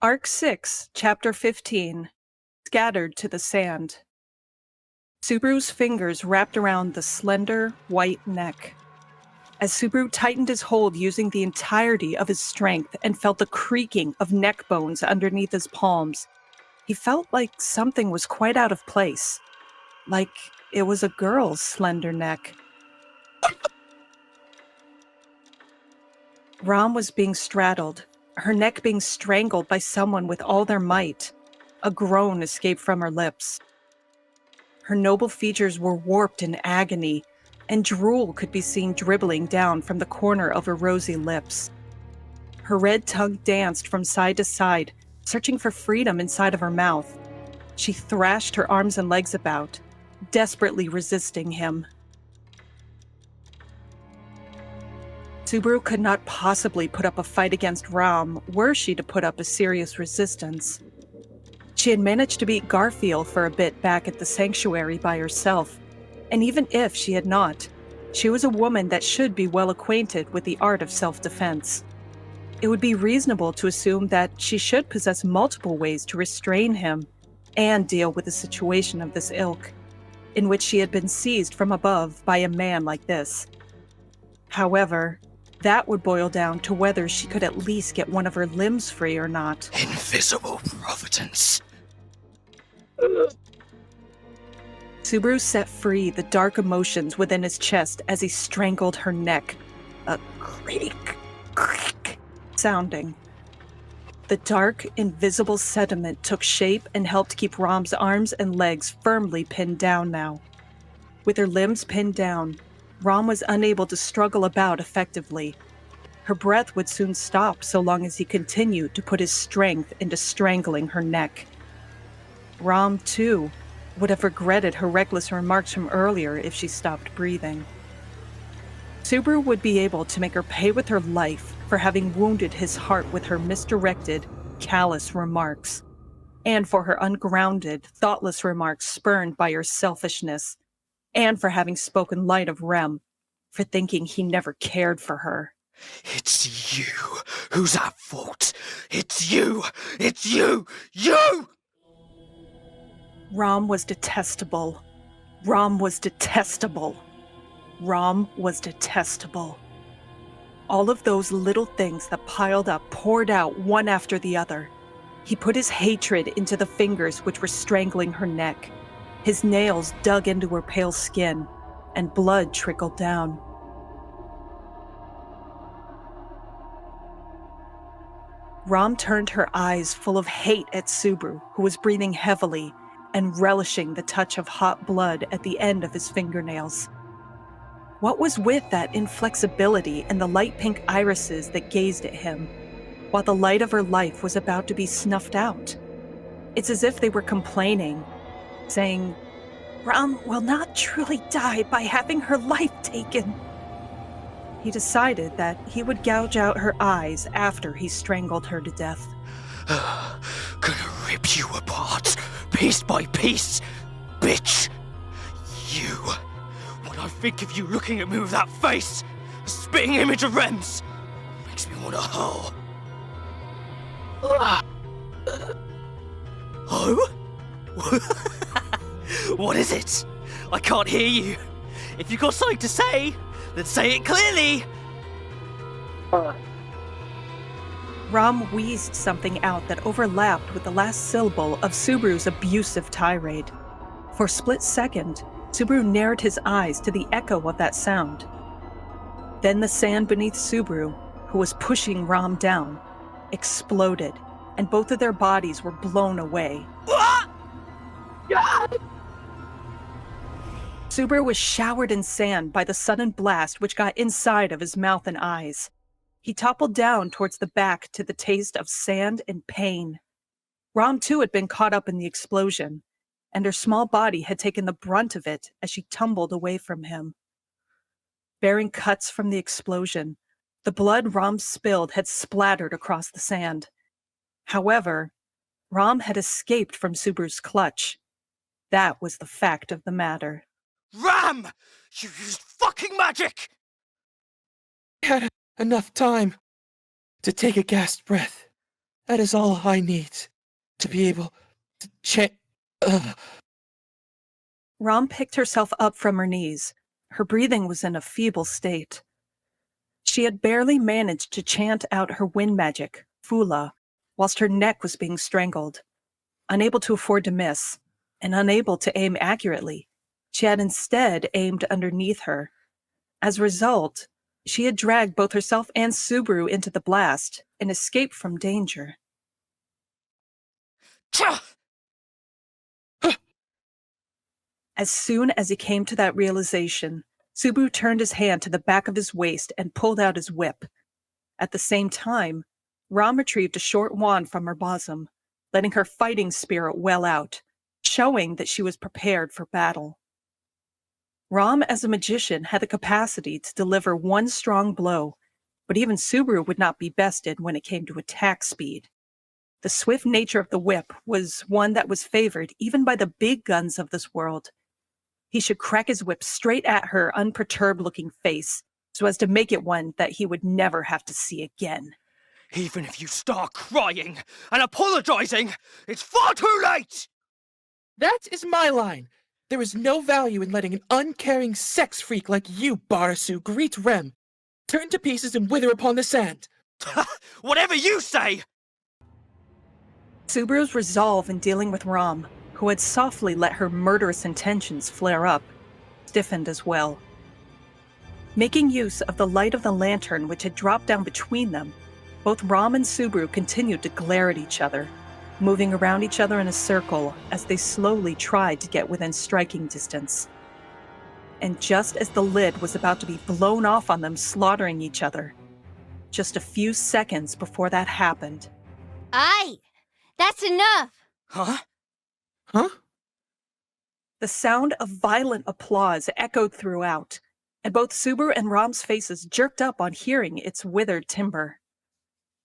Arc 6, Chapter 15, Scattered to the Sand. Subaru's fingers wrapped around the slender, white neck. As Subaru tightened his hold using the entirety of his strength and felt the creaking of neck bones underneath his palms, he felt like something was quite out of place. Like it was a girl's slender neck. Ram was being straddled, her neck being strangled by someone with all their might. A groan escaped from her lips. Her noble features were warped in agony, and drool could be seen dribbling down from the corner of her rosy lips. Her red tongue danced from side to side, searching for freedom inside of her mouth. She thrashed her arms and legs about, desperately resisting him. Subaru could not possibly put up a fight against Ram were she to put up a serious resistance. She had managed to beat Garfield for a bit back at the sanctuary by herself, and even if she had not, she was a woman that should be well acquainted with the art of self-defense. It would be reasonable to assume that she should possess multiple ways to restrain him and deal with a situation of this ilk, in which she had been seized from above by a man like this. However, that would boil down to whether she could at least get one of her limbs free or not. Invisible providence. Subaru set free the dark emotions within his chest as he strangled her neck, a creak sounding. The dark, invisible sediment took shape and helped keep Ram's arms and legs firmly pinned down now. With her limbs pinned down, Ram was unable to struggle about effectively. Her breath would soon stop so long as he continued to put his strength into strangling her neck. Ram, too, would have regretted her reckless remarks from earlier if she stopped breathing. Subaru would be able to make her pay with her life for having wounded his heart with her misdirected, callous remarks, and for her ungrounded, thoughtless remarks spurned by her selfishness, and for having spoken light of Rem, for thinking he never cared for her. It's you who's at fault. It's you! It's you! You! Ram was detestable. Ram was detestable. Ram was detestable. All of those little things that piled up poured out one after the other. He put his hatred into the fingers which were strangling her neck. His nails dug into her pale skin, and blood trickled down. Ram turned her eyes full of hate at Subaru, who was breathing heavily and relishing the touch of hot blood at the end of his fingernails. What was with that inflexibility and the light pink irises that gazed at him, while the light of her life was about to be snuffed out? It's as if they were complaining, saying, "Ram will not truly die by having her life taken." He decided that he would gouge out her eyes after he strangled her to death. Gonna rip you apart, piece by piece, bitch. You. When I think of you looking at me with that face, a spitting image of Rem's, makes me want to howl. Oh? What is it? I can't hear you. If you've got something to say, then say it clearly. Ram wheezed something out that overlapped with the last syllable of Subaru's abusive tirade. For a split second, Subaru narrowed his eyes to the echo of that sound. Then the sand beneath Subaru, who was pushing Ram down, exploded, and both of their bodies were blown away. Subaru was showered in sand by the sudden blast which got inside of his mouth and eyes. He toppled down towards the back to the taste of sand and pain. Ram too had been caught up in the explosion, and her small body had taken the brunt of it as she tumbled away from him. Bearing cuts from the explosion, the blood Ram spilled had splattered across the sand. However, Ram had escaped from Subaru's clutch. That was the fact of the matter. Ram! You used fucking magic! I had enough time to take a gasped breath That is all I need to be able to Rom picked herself up from her knees. Her breathing was in a feeble state. She had barely managed to chant out her wind magic, Fula, whilst her neck was being strangled. Unable to afford to miss, and unable to aim accurately, she had instead aimed underneath her. As a result, she had dragged both herself and Subaru into the blast and escaped from danger. As soon as he came to that realization, Subaru turned his hand to the back of his waist and pulled out his whip. At the same time, Rom retrieved a short wand from her bosom, letting her fighting spirit well out, showing that she was prepared for battle. Rom, as a magician, had the capacity to deliver one strong blow, but even Subaru would not be bested when it came to attack speed. The swift nature of the whip was one that was favored even by the big guns of this world. He should crack his whip straight at her unperturbed-looking face, so as to make it one that he would never have to see again. Even if you start crying and apologizing, it's far too late! That is my line. There is no value in letting an uncaring sex freak like you, Barasu, greet Rem, turn to pieces and wither upon the sand. Whatever you say! Subaru's resolve in dealing with Rom, who had softly let her murderous intentions flare up, stiffened as well. Making use of the light of the lantern which had dropped down between them, both Rom and Subaru continued to glare at each other, moving around each other in a circle as they slowly tried to get within striking distance. And just as the lid was about to be blown off on them slaughtering each other, just a few seconds before that happened... Aye! That's enough! Huh? Huh? The sound of violent applause echoed throughout, and both Subaru and Rom's faces jerked up on hearing its withered timber.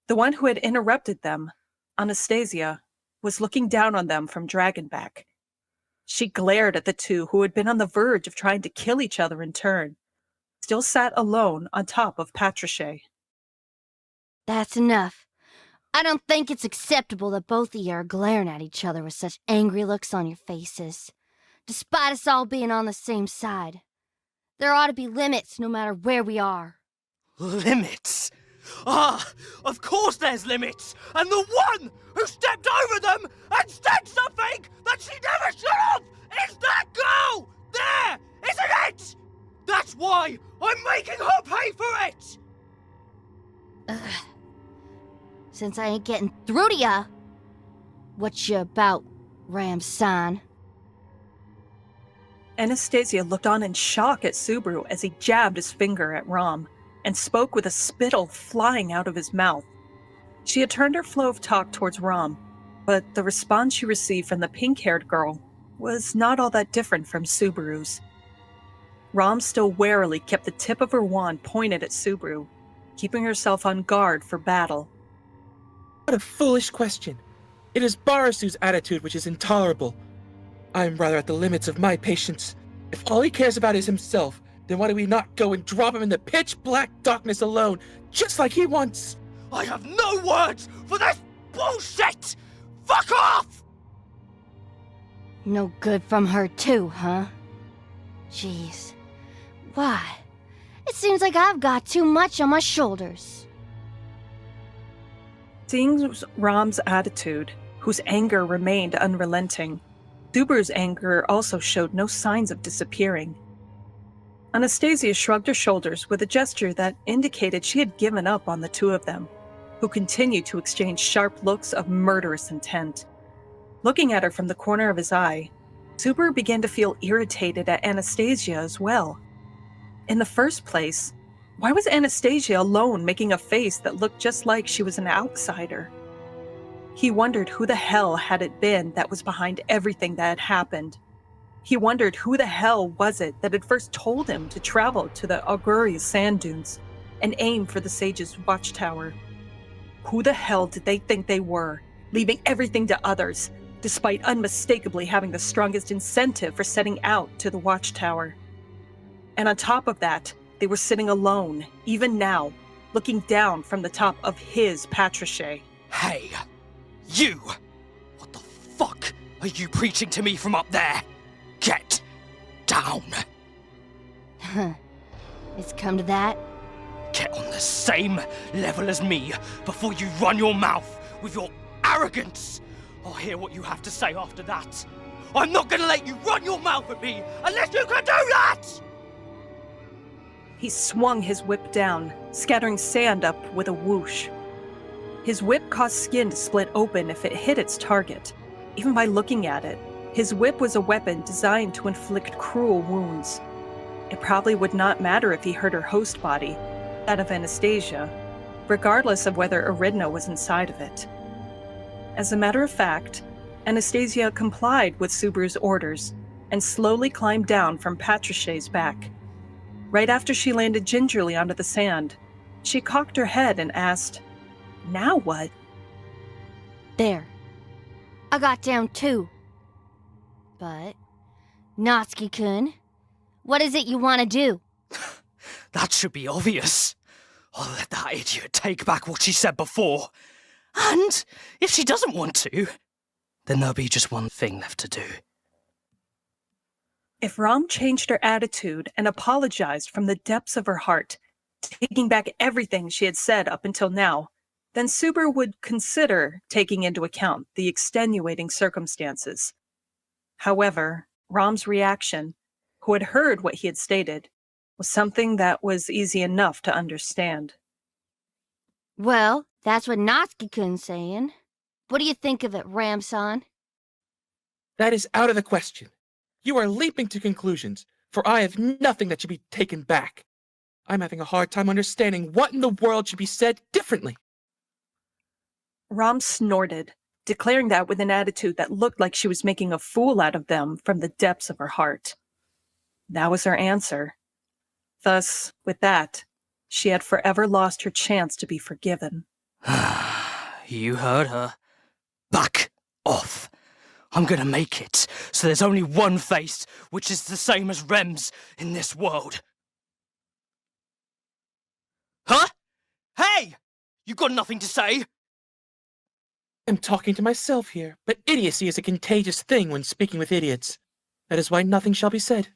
The one who had interrupted them, Anastasia, was looking down on them from Dragonback. She glared at the two who had been on the verge of trying to kill each other in turn, still sat alone on top of Patrache. That's enough. I don't think it's acceptable that both of you are glaring at each other with such angry looks on your faces, despite us all being on the same side. There ought to be limits no matter where we are. Limits? Ah, of course there's limits! And the one who stepped over them and said something that she never should have is that girl! There! Isn't it? That's why I'm making her pay for it! Ugh. Since I ain't getting through to ya, what you about, Ram-san? Anastasia looked on in shock at Subaru as he jabbed his finger at Rom, and spoke with a spittle flying out of his mouth. She had turned her flow of talk towards Rom, but the response she received from the pink-haired girl was not all that different from Subaru's. Rom still warily kept the tip of her wand pointed at Subaru, keeping herself on guard for battle. What a foolish question. It is Barasu's attitude which is intolerable. I am rather at the limits of my patience. If all he cares about is himself, then why do we not go and drop him in the pitch-black darkness alone, just like he wants? I have no words for this bullshit! Fuck off! No good from her too, huh? Jeez. Why? It seems like I've got too much on my shoulders. Seeing Rom's attitude, whose anger remained unrelenting, Subaru's anger also showed no signs of disappearing. Anastasia shrugged her shoulders with a gesture that indicated she had given up on the two of them, who continued to exchange sharp looks of murderous intent. Looking at her from the corner of his eye, Subaru began to feel irritated at Anastasia as well. In the first place, why was Anastasia alone making a face that looked just like she was an outsider? He wondered who the hell had it been that was behind everything that had happened. He wondered who the hell was it that had first told him to travel to the Auguria sand dunes and aim for the Sage's watchtower. Who the hell did they think they were, leaving everything to others, despite unmistakably having the strongest incentive for setting out to the watchtower? And on top of that, they were sitting alone, even now, looking down from the top of his Patrache. Hey, You! What the fuck are you preaching to me from up there? Get down! It's come to that? Get on the same level as me before you run your mouth with your arrogance. I'll hear what you have to say after that. I'm not gonna let you run your mouth at me unless you can do that! He swung his whip down, scattering sand up with a whoosh. His whip caused skin to split open if it hit its target. Even by looking at it, his whip was a weapon designed to inflict cruel wounds. It probably would not matter if he hurt her host body, that of Anastasia, regardless of whether Echidna was inside of it. As a matter of fact, Anastasia complied with Subaru's orders and slowly climbed down from Patrache's back. Right after she landed gingerly onto the sand, she cocked her head and asked, "Now what?" There. I got down too. But, Natsuki-kun, what is it you want to do? That should be obvious. I'll let that idiot take back what she said before. And if she doesn't want to, then there'll be just one thing left to do. If Rom changed her attitude and apologized from the depths of her heart, taking back everything she had said up until now, then Subaru would consider taking into account the extenuating circumstances. However, Rom's reaction, who had heard what he had stated, was something that was easy enough to understand. Well, that's what Natsuki-kun's saying. What do you think of it, Ram-san? That is out of the question. You are leaping to conclusions, for I have nothing that should be taken back. I'm having a hard time understanding what in the world should be said differently. Rom snorted, declaring that with an attitude that looked like she was making a fool out of them from the depths of her heart. That was her answer. Thus, with that, she had forever lost her chance to be forgiven. You heard her. Back off. I'm gonna make it so there's only one face which is the same as Rem's in this world. Huh? Hey! You got nothing to say? I'm talking to myself here, but idiocy is a contagious thing when speaking with idiots. That is why nothing shall be said.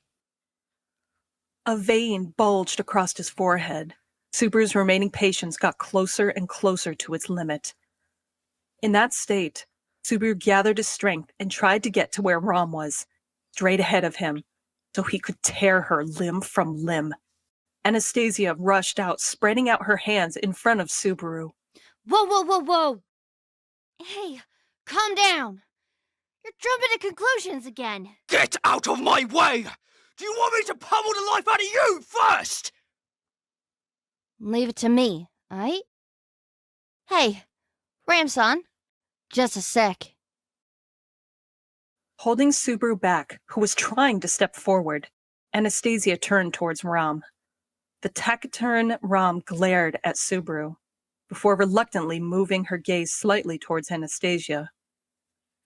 A vein bulged across his forehead. Subaru's remaining patience got closer and closer to its limit. In that state, Subaru gathered his strength and tried to get to where Rom was, straight ahead of him, so he could tear her limb from limb. Anastasia rushed out, spreading out her hands in front of Subaru. Whoa, whoa, whoa, whoa! Hey, calm down. You're jumping to conclusions again. Get out of my way! Do you want me to pummel the life out of you first? Leave it to me, aight? Hey, Ram-san, just a sec. Holding Subaru back, who was trying to step forward, Anastasia turned towards Rom. The taciturn Rom glared at Subaru, before reluctantly moving her gaze slightly towards Anastasia.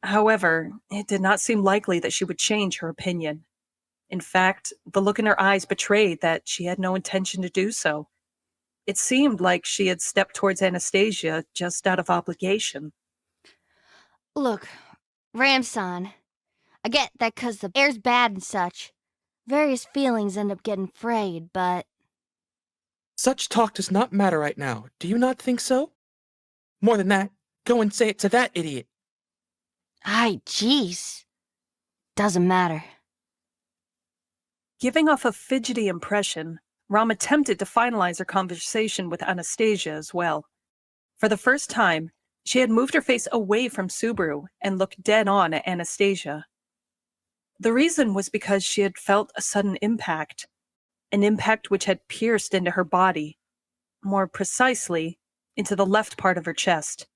However, it did not seem likely that she would change her opinion. In fact, the look in her eyes betrayed that she had no intention to do so. It seemed like she had stepped towards Anastasia just out of obligation. Look, Ram-san, I get that 'cause the air's bad and such. Various feelings end up getting frayed, but... Such talk does not matter right now. Do you not think so? More than that, go and say it to that idiot. Ay, jeez. Doesn't matter. Giving off a fidgety impression, Rom attempted to finalize her conversation with Anastasia as well. For the first time, she had moved her face away from Subaru and looked dead on at Anastasia. The reason was because she had felt a sudden impact, an impact which had pierced into her body, more precisely, into the left part of her chest.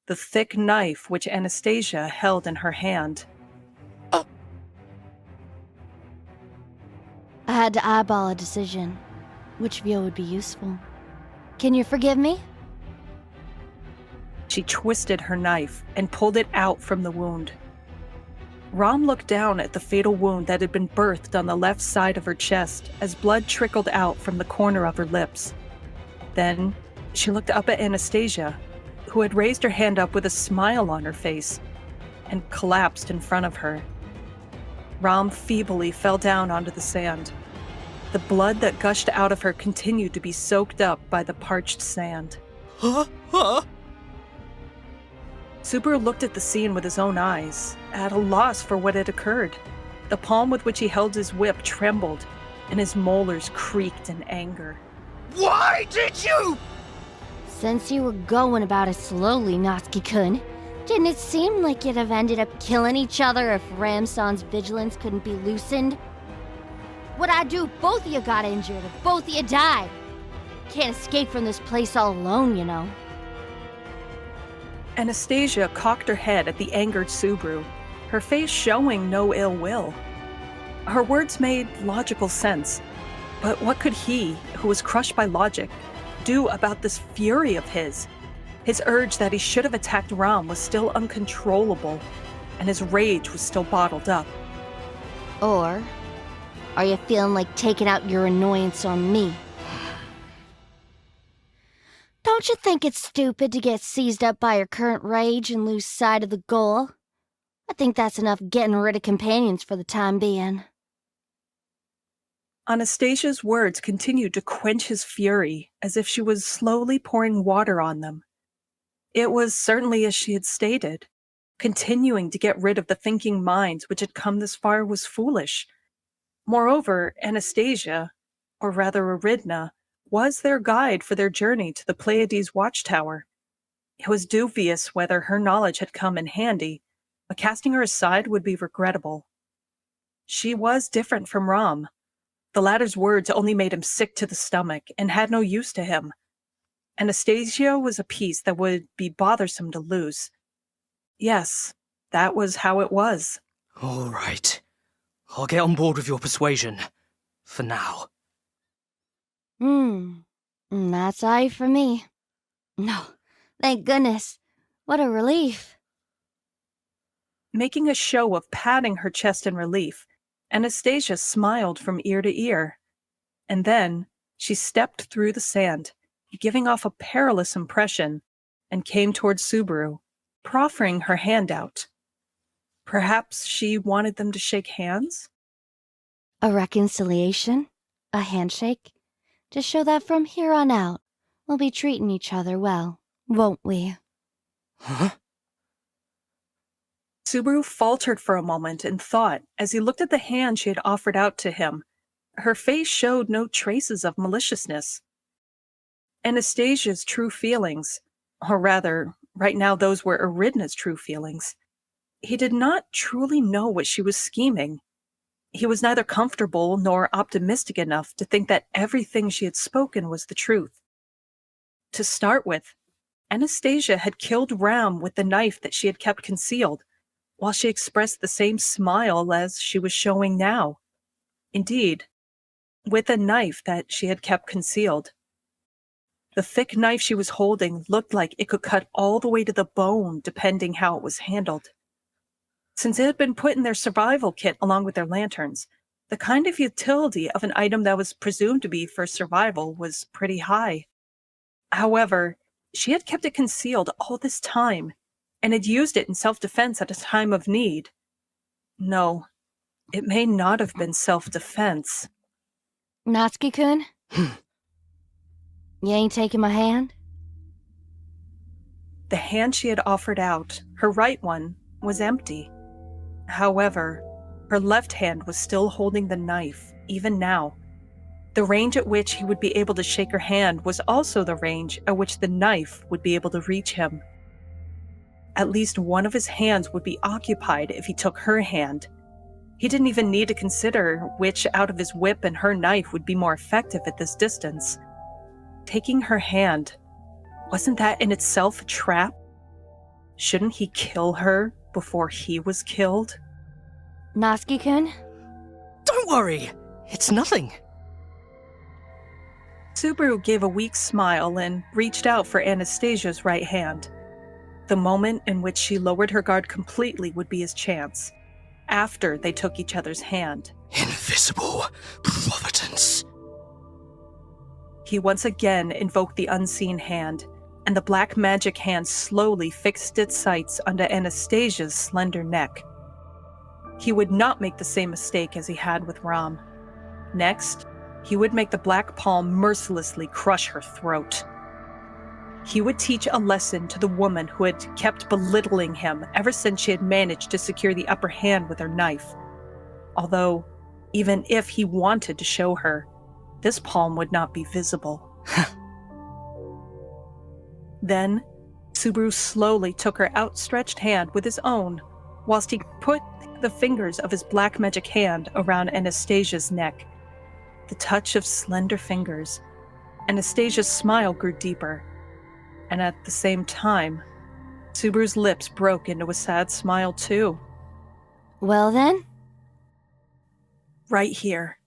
The thick knife which Anastasia held in her hand. I had to eyeball a decision. Which view would be useful? Can you forgive me? She twisted her knife and pulled it out from the wound. Rom looked down at the fatal wound that had been birthed on the left side of her chest as blood trickled out from the corner of her lips. Then she looked up at Anastasia, who had raised her hand up with a smile on her face and collapsed in front of her. Ram feebly fell down onto the sand. The blood that gushed out of her continued to be soaked up by the parched sand. Huh? Huh? Subaru looked at the scene with his own eyes, at a loss for what had occurred. The palm with which he held his whip trembled, and his molars creaked in anger. Why did you? Since you were going about it slowly, Natsuki-kun, didn't it seem like you'd have ended up killing each other if Ramsan's vigilance couldn't be loosened? What'd I do if both of you got injured, if both of you died? Can't escape from this place all alone, you know. Anastasia cocked her head at the angered Subaru, her face showing no ill will. Her words made logical sense, but what could he, who was crushed by logic, do about this fury of his? His urge that he should have attacked Ram was still uncontrollable, and his rage was still bottled up. Or are you feeling like taking out your annoyance on me? Don't you think it's stupid to get seized up by your current rage and lose sight of the goal? I think that's enough getting rid of companions for the time being. Anastasia's words continued to quench his fury, as if she was slowly pouring water on them. It was certainly as she had stated. Continuing to get rid of the thinking minds which had come this far was foolish. Moreover, Anastasia, or rather Echidna, was their guide for their journey to the Pleiades watchtower. It was dubious whether her knowledge had come in handy, but casting her aside would be regrettable. She was different from Ram. The latter's words only made him sick to the stomach and had no use to him. Anastasia was a piece that would be bothersome to lose. Yes, that was how it was. All right. I'll get on board with your persuasion. For now. That's all right for me. No, thank goodness. What a relief. Making a show of patting her chest in relief, Anastasia smiled from ear to ear. And then she stepped through the sand, giving off a perilous impression, and came towards Subaru, proffering her hand out. Perhaps she wanted them to shake hands? A reconciliation? A handshake? To show that from here on out, we'll be treating each other well, won't we? Huh? Subaru faltered for a moment in thought as he looked at the hand she had offered out to him. Her face showed no traces of maliciousness. Anastasia's true feelings, or rather, right now those were Echidna's true feelings. He did not truly know what she was scheming. He was neither comfortable nor optimistic enough to think that everything she had spoken was the truth. To start with, Anastasia had killed Ram with the knife that she had kept concealed, while she expressed the same smile as she was showing now. Indeed, with a knife that she had kept concealed. The thick knife she was holding looked like it could cut all the way to the bone, depending how it was handled. Since it had been put in their survival kit along with their lanterns, the kind of utility of an item that was presumed to be for survival was pretty high. However, she had kept it concealed all this time, and had used it in self-defense at a time of need. No, it may not have been self-defense. Natsuki-kun? You ain't taking my hand? The hand she had offered out, her right one, was empty. However, her left hand was still holding the knife, even now. The range at which he would be able to shake her hand was also the range at which the knife would be able to reach him. At least one of his hands would be occupied if he took her hand. He didn't even need to consider which out of his whip and her knife would be more effective at this distance. Taking her hand, wasn't that in itself a trap? Shouldn't he kill her before he was killed? Natsuki-kun? Don't worry. It's nothing. Subaru gave a weak smile and reached out for Anastasia's right hand. The moment in which she lowered her guard completely would be his chance, after they took each other's hand. Invisible providence. He once again invoked the unseen hand, and the black magic hand slowly fixed its sights onto Anastasia's slender neck. He would not make the same mistake as he had with Ram. Next, he would make the black palm mercilessly crush her throat. He would teach a lesson to the woman who had kept belittling him ever since she had managed to secure the upper hand with her knife. Although, even if he wanted to show her, this palm would not be visible. Then, Subaru slowly took her outstretched hand with his own, whilst he put the fingers of his black magic hand around Anastasia's neck. The touch of slender fingers. Anastasia's smile grew deeper. And at the same time, Subaru's lips broke into a sad smile too. Well then? Right here.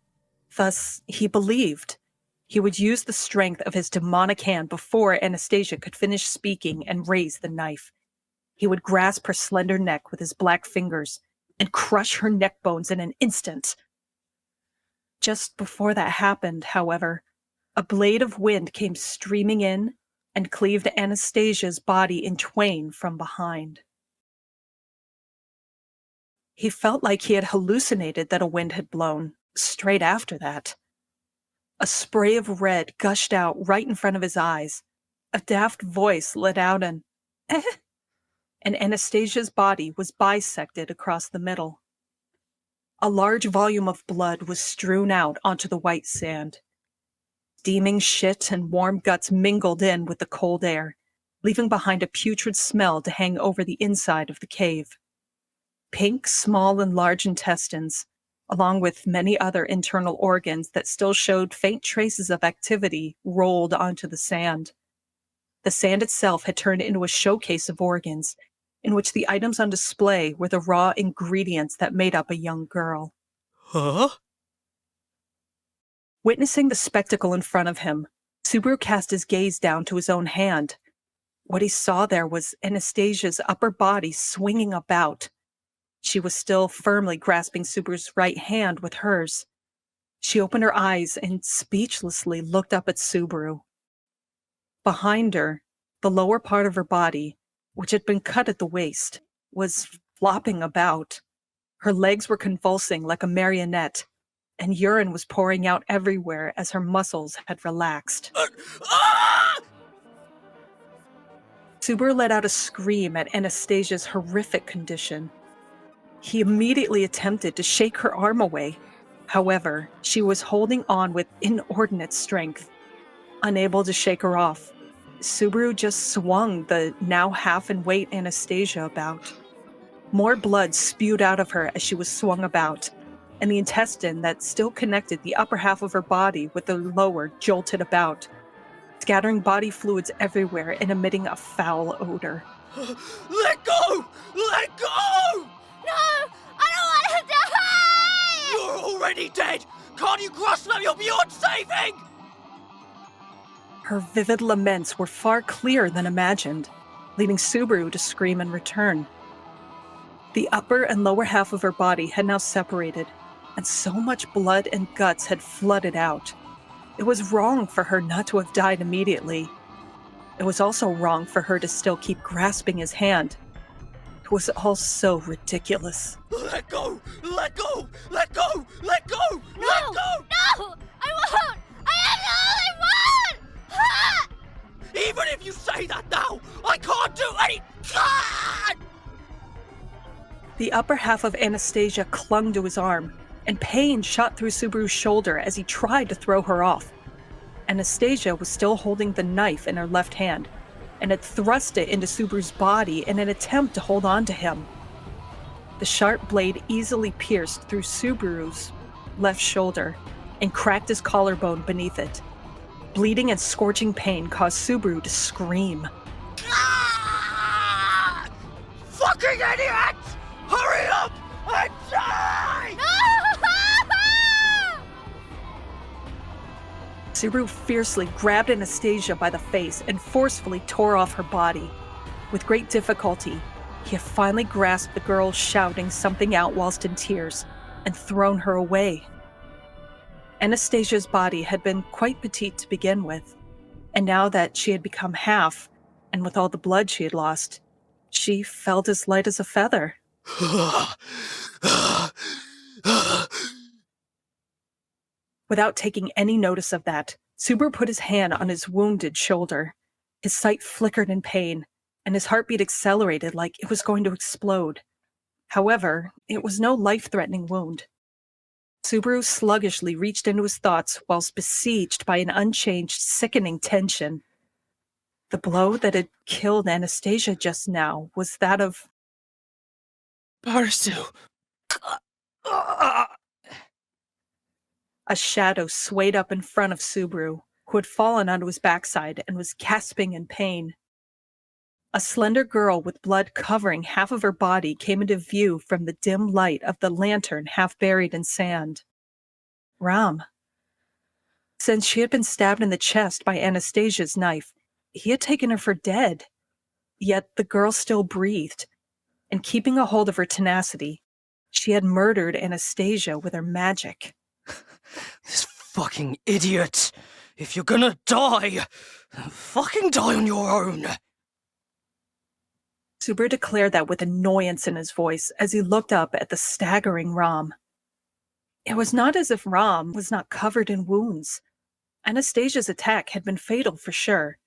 Thus, he believed. He would use the strength of his demonic hand before Anastasia could finish speaking and raise the knife. He would grasp her slender neck with his black fingers and crush her neck bones in an instant. Just before that happened, however, a blade of wind came streaming in and cleaved Anastasia's body in twain from behind. He felt like he had hallucinated that a wind had blown straight after that. A spray of red gushed out right in front of his eyes. A daft voice let out an "eh," and Anastasia's body was bisected across the middle. A large volume of blood was strewn out onto the white sand. Steaming shit and warm guts mingled in with the cold air, leaving behind a putrid smell to hang over the inside of the cave. Pink, small, and large intestines, along with many other internal organs that still showed faint traces of activity, rolled onto the sand. The sand itself had turned into a showcase of organs, in which the items on display were the raw ingredients that made up a young girl. Huh? Witnessing the spectacle in front of him, Subaru cast his gaze down to his own hand. What he saw there was Anastasia's upper body swinging about. She was still firmly grasping Subaru's right hand with hers. She opened her eyes and speechlessly looked up at Subaru. Behind her, the lower part of her body, which had been cut at the waist, was flopping about. Her legs were convulsing like a marionette, and urine was pouring out everywhere as her muscles had relaxed. Subaru let out a scream at Anastasia's horrific condition. He immediately attempted to shake her arm away. However, she was holding on with inordinate strength. Unable to shake her off, Subaru just swung the now half-in-weight Anastasia about. More blood spewed out of her as she was swung about, and the intestine that still connected the upper half of her body with the lower jolted about, scattering body fluids everywhere and emitting a foul odor. Let go! Let go! No! I don't want to die! You're already dead! Can't you grasp that you're beyond saving? Her vivid laments were far clearer than imagined, leading Subaru to scream in return. The upper and lower half of her body had now separated, and so much blood and guts had flooded out. It was wrong for her not to have died immediately. It was also wrong for her to still keep grasping his hand. It was all so ridiculous. Let go! Let go! Let go! Let go! No! Let go! No! I won't! I am the only one! Ah! Even if you say that now, I can't do any. God! The upper half of Anastasia clung to his arm, and pain shot through Subaru's shoulder as he tried to throw her off. Anastasia was still holding the knife in her left hand, and had thrust it into Subaru's body in an attempt to hold on to him. The sharp blade easily pierced through Subaru's left shoulder and cracked his collarbone beneath it. Bleeding and scorching pain caused Subaru to scream. Ah! Fucking idiot! Hurry up and die! Subaru fiercely grabbed Anastasia by the face and forcefully tore off her body. With great difficulty, he had finally grasped the girl, shouting something out whilst in tears, and thrown her away. Anastasia's body had been quite petite to begin with, and now that she had become half, and with all the blood she had lost, she felt as light as a feather. Without taking any notice of that, Subaru put his hand on his wounded shoulder. His sight flickered in pain, and his heartbeat accelerated like it was going to explode. However, it was no life-threatening wound. Subaru sluggishly reached into his thoughts whilst besieged by an unchanged, sickening tension. The blow that had killed Anastasia just now was that of... Barasu! A shadow swayed up in front of Subaru, who had fallen onto his backside and was gasping in pain. A slender girl with blood covering half of her body came into view from the dim light of the lantern half buried in sand. Ram. Since she had been stabbed in the chest by Anastasia's knife, he had taken her for dead. Yet the girl still breathed, and keeping a hold of her tenacity, she had murdered Anastasia with her magic. This fucking idiot! If you're gonna die, fucking die on your own! Subaru declared that with annoyance in his voice as he looked up at the staggering Ram. It was not as if Ram was not covered in wounds. Anastasia's attack had been fatal for sure.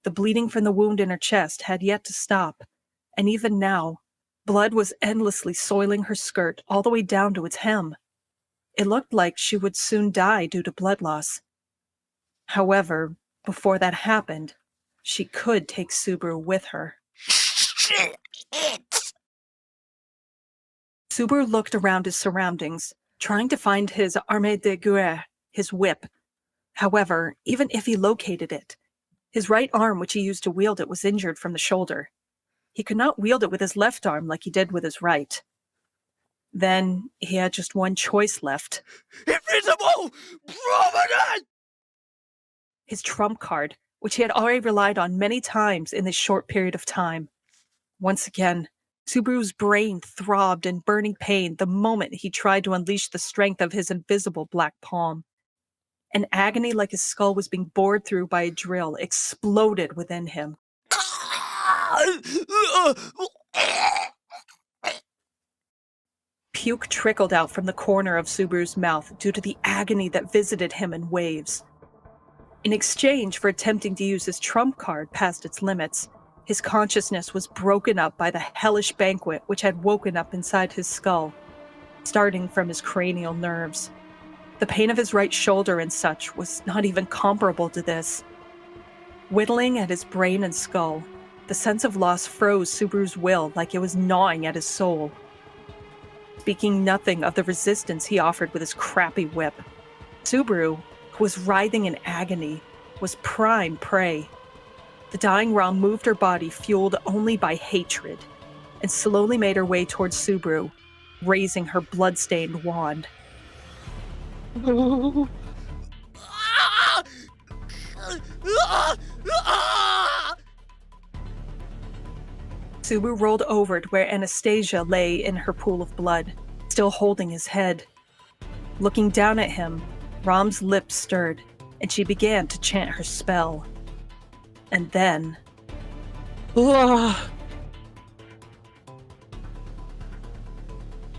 The bleeding from the wound in her chest had yet to stop, and even now, blood was endlessly soiling her skirt all the way down to its hem. It looked like she would soon die due to blood loss. However, before that happened, she could take Subaru with her. Shit! Subaru looked around his surroundings, trying to find his arme de guerre, his whip. However, even if he located it, his right arm which he used to wield it was injured from the shoulder. He could not wield it with his left arm like he did with his right. Then he had just one choice left. Invisible! Prominent! His trump card, which he had already relied on many times in this short period of time. Once again, Subaru's brain throbbed in burning pain the moment he tried to unleash the strength of his invisible black palm. An agony like his skull was being bored through by a drill exploded within him. Puke trickled out from the corner of Subaru's mouth due to the agony that visited him in waves. In exchange for attempting to use his trump card past its limits, his consciousness was broken up by the hellish banquet which had woken up inside his skull, starting from his cranial nerves. The pain of his right shoulder and such was not even comparable to this. Whittling at his brain and skull, the sense of loss froze Subaru's will like it was gnawing at his soul. Speaking nothing of the resistance he offered with his crappy whip, Subaru, who was writhing in agony, was prime prey. The dying Ram moved her body fueled only by hatred, and slowly made her way towards Subaru, raising her blood-stained wand. Subaru rolled over to where Anastasia lay in her pool of blood, still holding his head. Looking down at him, Ram's lips stirred, and she began to chant her spell. And then...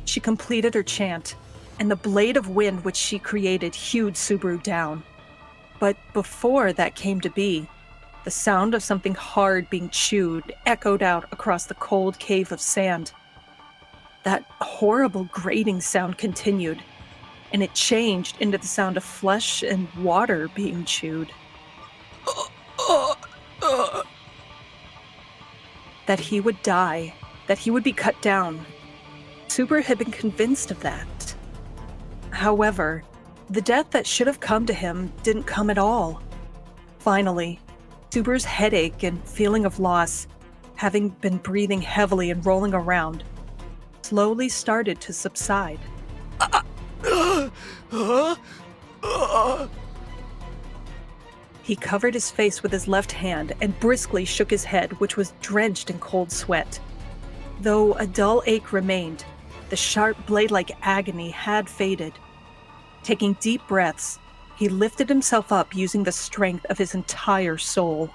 She completed her chant, and the blade of wind which she created hewed Subaru down. But before that came to be, the sound of something hard being chewed echoed out across the cold cave of sand. That horrible grating sound continued, and it changed into the sound of flesh and water being chewed. That he would die, that he would be cut down. Subaru had been convinced of that. However, the death that should have come to him didn't come at all. Finally, Subaru's headache and feeling of loss, having been breathing heavily and rolling around, slowly started to subside. He covered his face with his left hand and briskly shook his head, which was drenched in cold sweat. Though a dull ache remained, the sharp blade-like agony had faded. Taking deep breaths, he lifted himself up using the strength of his entire soul.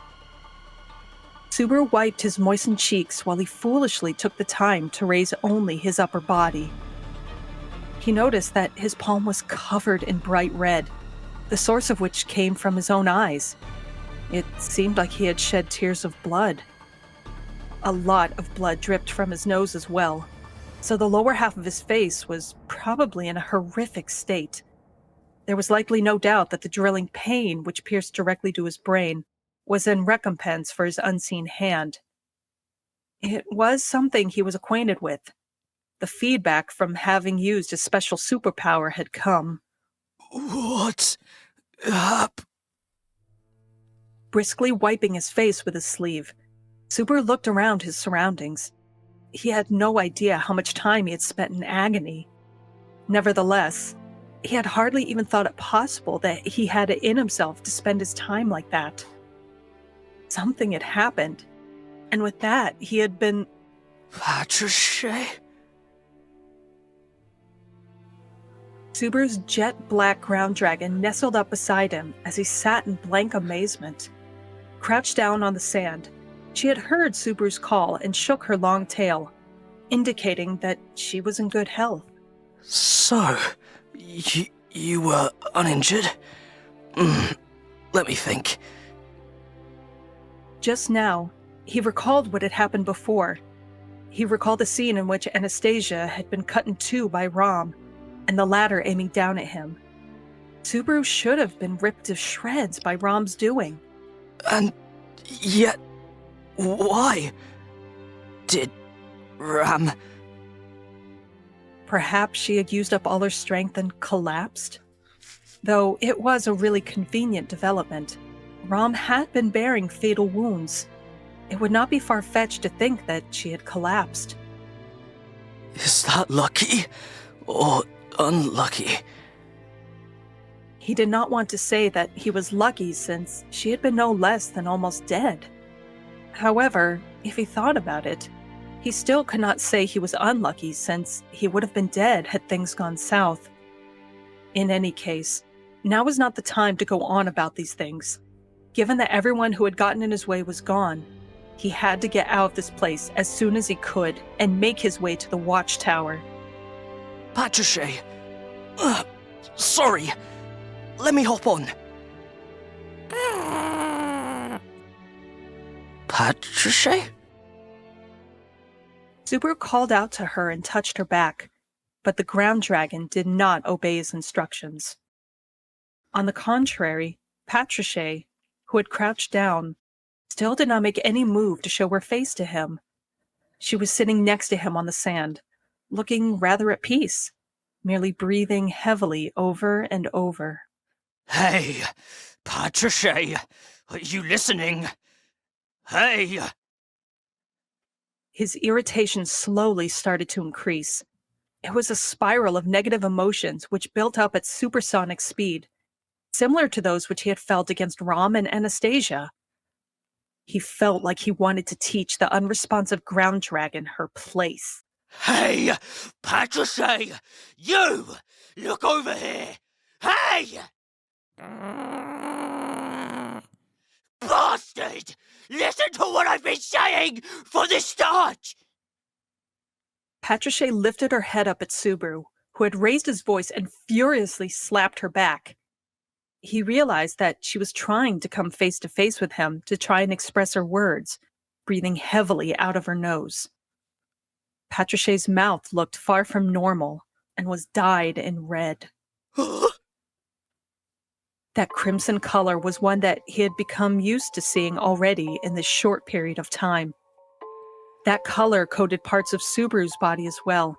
Subaru wiped his moistened cheeks while he foolishly took the time to raise only his upper body. He noticed that his palm was covered in bright red, the source of which came from his own eyes. It seemed like he had shed tears of blood. A lot of blood dripped from his nose as well, so the lower half of his face was probably in a horrific state. There was likely no doubt that the drilling pain which pierced directly to his brain was in recompense for his unseen hand. It was something he was acquainted with. The feedback from having used his special superpower had come. What's up? Briskly wiping his face with his sleeve, Subaru looked around his surroundings. He had no idea how much time he had spent in agony. Nevertheless, he had hardly even thought it possible that he had it in himself to spend his time like that. Something had happened, and with that, he had been... Patrache? Subaru's jet-black ground dragon nestled up beside him as he sat in blank amazement. Crouched down on the sand, she had heard Subaru's call and shook her long tail, indicating that she was in good health. So, you were uninjured? Let me think. Just now, he recalled what had happened before. He recalled the scene in which Anastasia had been cut in two by Rom, and the latter aiming down at him. Subaru should have been ripped to shreds by Rom's doing. And yet, why? Did Ram... Perhaps she had used up all her strength and collapsed? Though it was a really convenient development. Rom had been bearing fatal wounds. It would not be far-fetched to think that she had collapsed. Is that lucky? Or unlucky? He did not want to say that he was lucky since she had been no less than almost dead. However, if he thought about it, he still could not say he was unlucky since he would have been dead had things gone south. In any case, now was not the time to go on about these things. Given that everyone who had gotten in his way was gone, he had to get out of this place as soon as he could and make his way to the watchtower. Patrache! Sorry! Let me hop on. Patrache? Subaru called out to her and touched her back, but the ground dragon did not obey his instructions. On the contrary, Patrache, who had crouched down, still did not make any move to show her face to him. She was sitting next to him on the sand, looking rather at peace, merely breathing heavily over and over. Hey, Patrache, are you listening? Hey! His irritation slowly started to increase. It was a spiral of negative emotions which built up at supersonic speed, similar to those which he had felt against Rom and Anastasia. He felt like he wanted to teach the unresponsive ground dragon her place. Hey, Patrache! You! Look over here! Hey! Bastard! Listen to what I've been saying for the start! Patrache lifted her head up at Subaru, who had raised his voice and furiously slapped her back. He realized that she was trying to come face to face with him to try and express her words, breathing heavily out of her nose. Patrache's mouth looked far from normal and was dyed in red. That crimson color was one that he had become used to seeing already in this short period of time. That color coated parts of Subaru's body as well,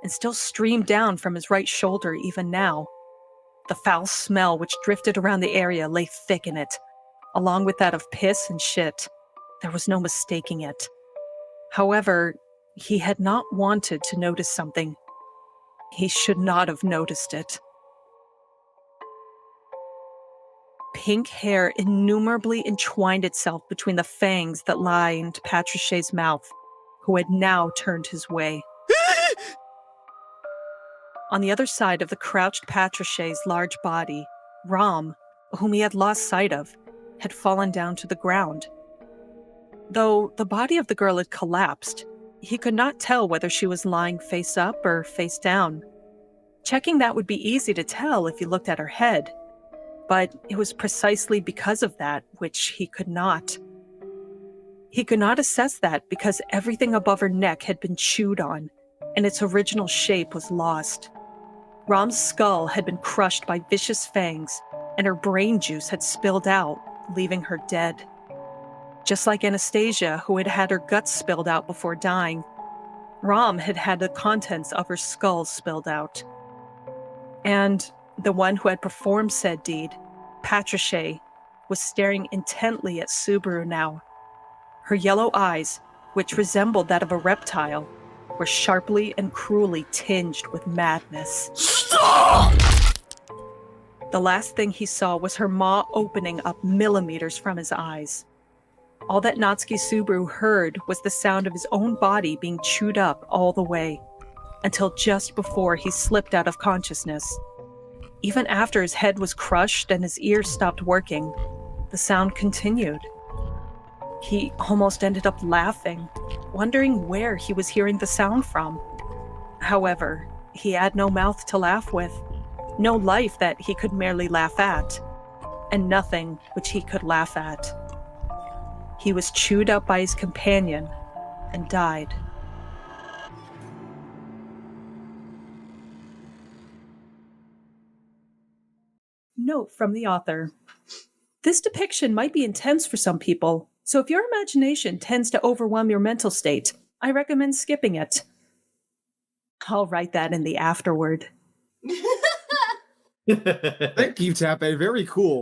and still streamed down from his right shoulder even now. The foul smell which drifted around the area lay thick in it, along with that of piss and shit. There was no mistaking it. However, he had not wanted to notice something. He should not have noticed it. Pink hair innumerably entwined itself between the fangs that lined Patrache's mouth, who had now turned his way. On the other side of the crouched Patrache's large body, Rom, whom he had lost sight of, had fallen down to the ground. Though the body of the girl had collapsed, he could not tell whether she was lying face up or face down. Checking that would be easy to tell if he looked at her head, but it was precisely because of that which he could not. He could not assess that because everything above her neck had been chewed on, and its original shape was lost. Rom's skull had been crushed by vicious fangs, and her brain juice had spilled out, leaving her dead. Just like Anastasia, who had had her guts spilled out before dying, Rom had had the contents of her skull spilled out. And the one who had performed said deed, Patrache, was staring intently at Subaru now. Her yellow eyes, which resembled that of a reptile, were sharply and cruelly tinged with madness. Stop! The last thing he saw was her maw opening up millimeters from his eyes. All that Natsuki Subaru heard was the sound of his own body being chewed up all the way, until just before he slipped out of consciousness. Even after his head was crushed and his ears stopped working, the sound continued. He almost ended up laughing, wondering where he was hearing the sound from. However, he had no mouth to laugh with, no life that he could merely laugh at, and nothing which he could laugh at. He was chewed up by his companion and died. Note from the author. This depiction might be intense for some people, so if your imagination tends to overwhelm your mental state, I recommend skipping it. I'll write that in the afterword. Thank you, Tappei. Very cool.